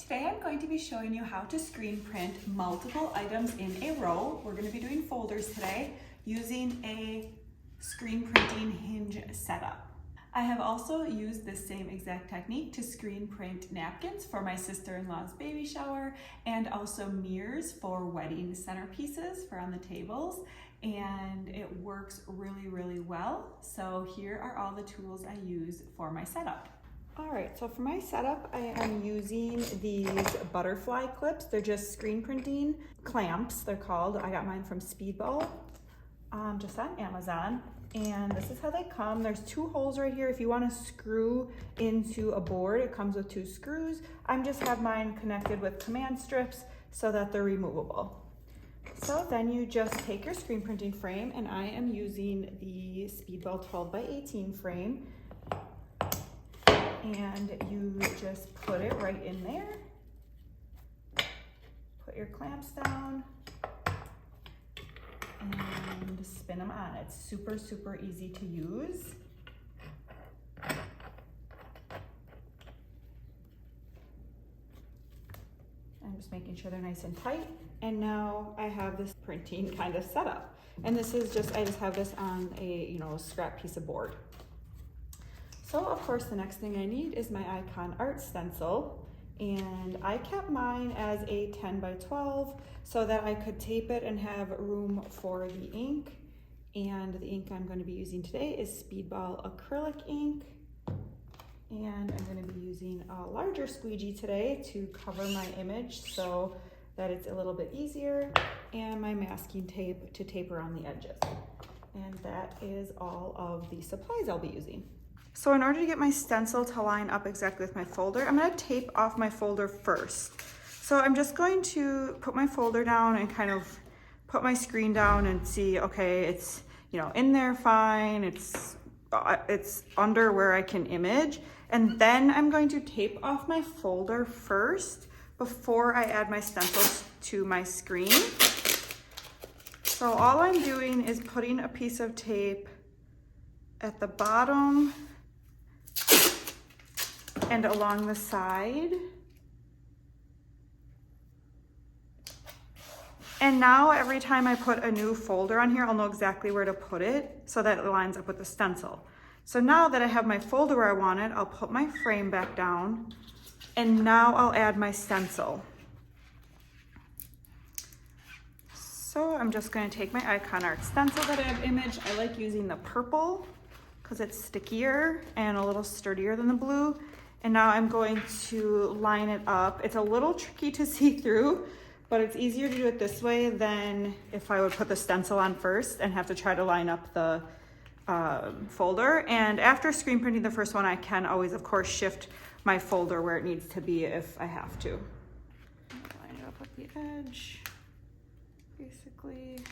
Today I'm going to be showing you how to screen print multiple items in a row. We're going to be doing folders today using a screen printing hinge setup. I have also used this same exact technique to screen print napkins for my sister-in-law's baby shower and also mirrors for wedding centerpieces for on the tables, and it works really well. So here are all the tools I use for my setup. All right, so for my setup, I am using these butterfly clips. They're just screen printing clamps, they're called. I got mine from Speedball, just on Amazon. And this is how they come. There's two holes right here. If you want to screw into a board, it comes with two screws. I just have mine connected with command strips so that they're removable. So then you just take your screen printing frame, and I am using the Speedball 12x18 frame. And you just put it right in there. Put your clamps down and spin them on. It's super easy to use. I'm just making sure they're nice and tight. And now I have this printing kind of setup. And this is just, I just have this on a, scrap piece of board. So of course the next thing I need is my Ikonart Stencil, and I kept mine as a 10x12 so that I could tape it and have room for the ink. And the ink I'm going to be using today is Speedball acrylic ink, and I'm going to be using a larger squeegee today to cover my image so that it's a little bit easier, and my masking tape to tape around the edges. And that is all of the supplies I'll be using. So in order to get my stencil to line up exactly with my folder, I'm going to tape off my folder first. So I'm just going to put my folder down and kind of put my screen down and see, okay, it's in there fine, it's under where I can image, and then I'm going to tape off my folder first before I add my stencils to my screen. So all I'm doing is putting a piece of tape at the bottom and along the side. And now every time I put a new folder on here, I'll know exactly where to put it so that it lines up with the stencil. So now that I have my folder where I want it, I'll put my frame back down, and now I'll add my stencil. So I'm just going to take my Ikonart stencil that I have imaged. I like using the purple because it's stickier and a little sturdier than the blue. And now I'm going to line it up. It's a little tricky to see through, but it's easier to do it this way than if I would put the stencil on first and have to try to line up the folder. And after screen printing the first one, I can always, of course, shift my folder where it needs to be if I have to. Line it up at the edge, basically.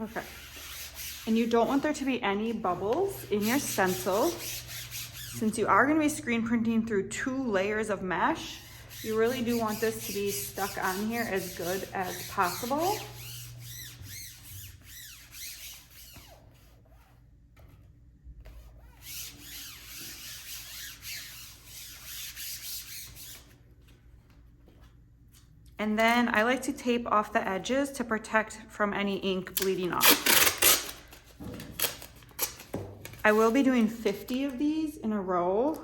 Okay, and you don't want there to be any bubbles in your stencil. Since you are going to be screen printing through 2 layers of mesh, you really do want this to be stuck on here as good as possible. And then I like to tape off the edges to protect from any ink bleeding off. I will be doing 50 of these in a row,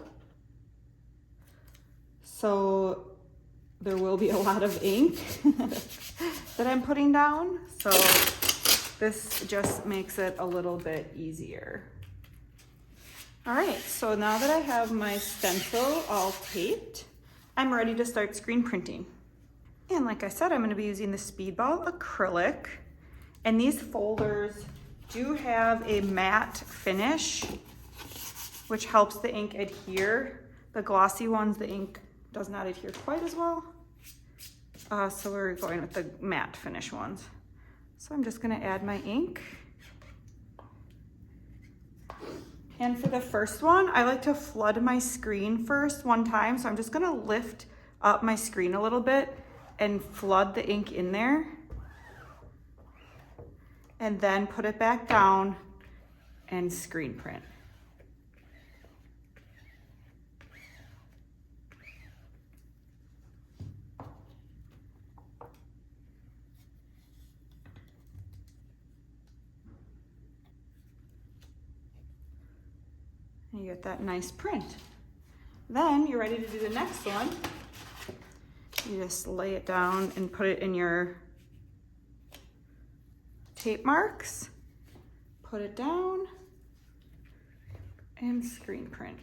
so there will be a lot of ink that I'm putting down. So this just makes it a little bit easier. All right, so now that I have my stencil all taped, I'm ready to start screen printing. And like I said, I'm going to be using the Speedball acrylic, and these folders do have a matte finish, which helps the ink adhere. The glossy ones, the ink does not adhere quite as well. So we're going with the matte finish ones. So I'm just going to add my ink. And for the first one, I like to flood my screen first one time. So I'm just gonna lift up my screen a little bit and flood the ink in there. And then put it back down and screen print. And you get that nice print. Then you're ready to do the next one. You just lay it down and put it in your tape marks, put it down, and screen print.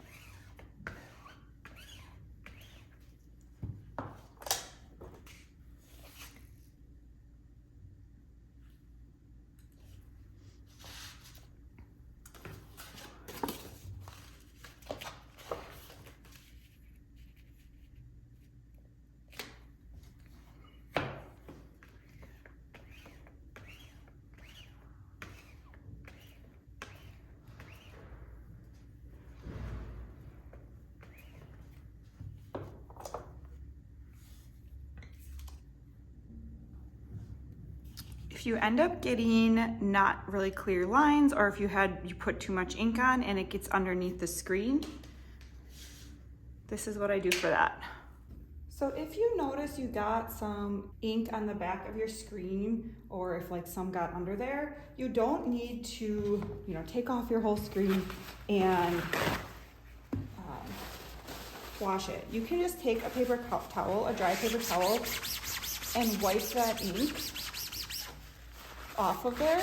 If you end up getting not really clear lines, or if you put too much ink on and it gets underneath the screen, this is what I do for that. So if you notice you got some ink on the back of your screen, or if like some got under there, you don't need to, take off your whole screen and wash it. You can just take a paper towel, a dry paper towel, and wipe that ink off of there.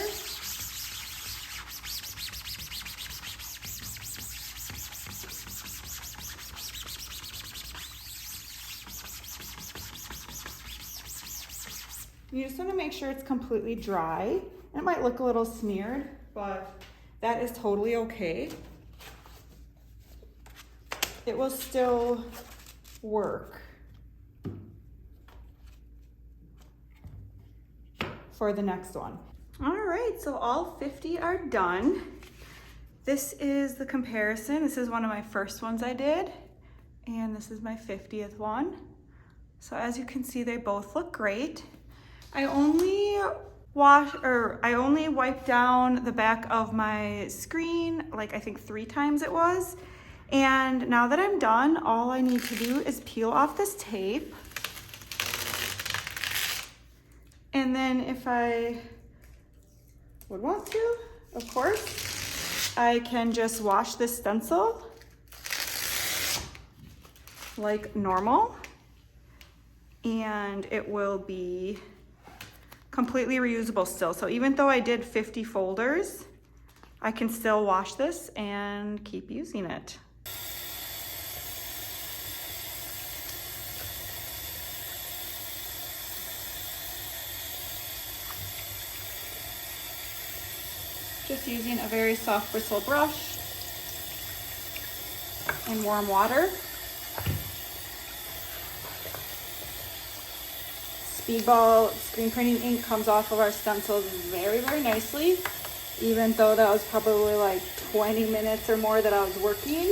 You just want to make sure it's completely dry. It might look a little smeared, but that is totally okay. It will still work for the next one. All right, so all 50 are done. This is the comparison. This is one of my first ones I did, and this is my 50th one. So as you can see, they both look great. I only wiped down the back of my screen, like I think 3 times it was. And now that I'm done, all I need to do is peel off this tape. And then if I would want to, of course, I can just wash this stencil like normal, and it will be completely reusable still. So even though I did 50 folders, I can still wash this and keep using it. Just using a very soft bristle brush and warm water. Speedball Screen Printing ink comes off of our stencils very, very nicely. Even though that was probably like 20 minutes or more that I was working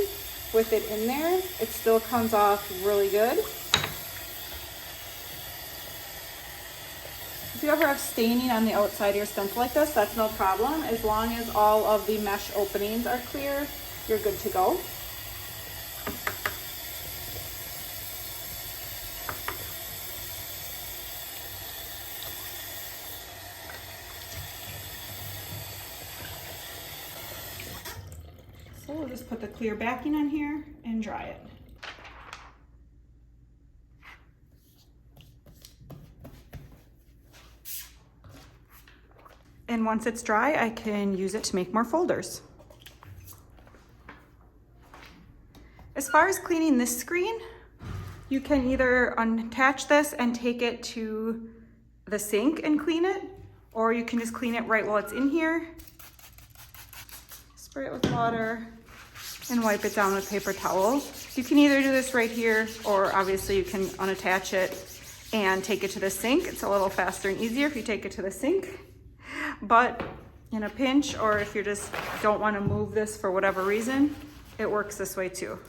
with it in there, it still comes off really good. If you ever have staining on the outside of your stencil like this, that's no problem. As long as all of the mesh openings are clear, you're good to go. So we'll just put the clear backing on here and dry it. And once it's dry, I can use it to make more folders. As far as cleaning this screen, you can either unattach this and take it to the sink and clean it, or you can just clean it right while it's in here. Spray it with water and wipe it down with a paper towel. You can either do this right here, or obviously you can unattach it and take it to the sink. It's a little faster and easier if you take it to the sink. But in a pinch, or if you just don't want to move this for whatever reason, it works this way too.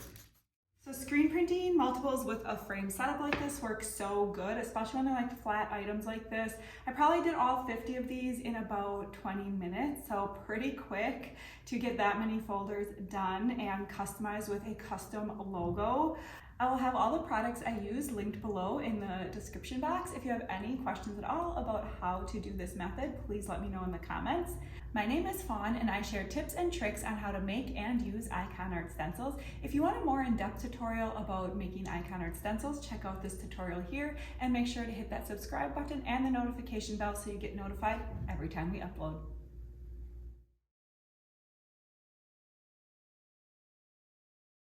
So screen printing multiples with a frame setup like this works so good, especially when they're like flat items like this. I probably did all 50 of these in about 20 minutes, so pretty quick to get that many folders done and customized with a custom logo. I will have all the products I use linked below in the description box. If you have any questions at all about how to do this method, please let me know in the comments. My name is Fawn and I share tips and tricks on how to make and use Ikonart stencils. If you want a more in-depth tutorial about making Ikonart stencils, check out this tutorial here and make sure to hit that subscribe button and the notification bell so you get notified every time we upload.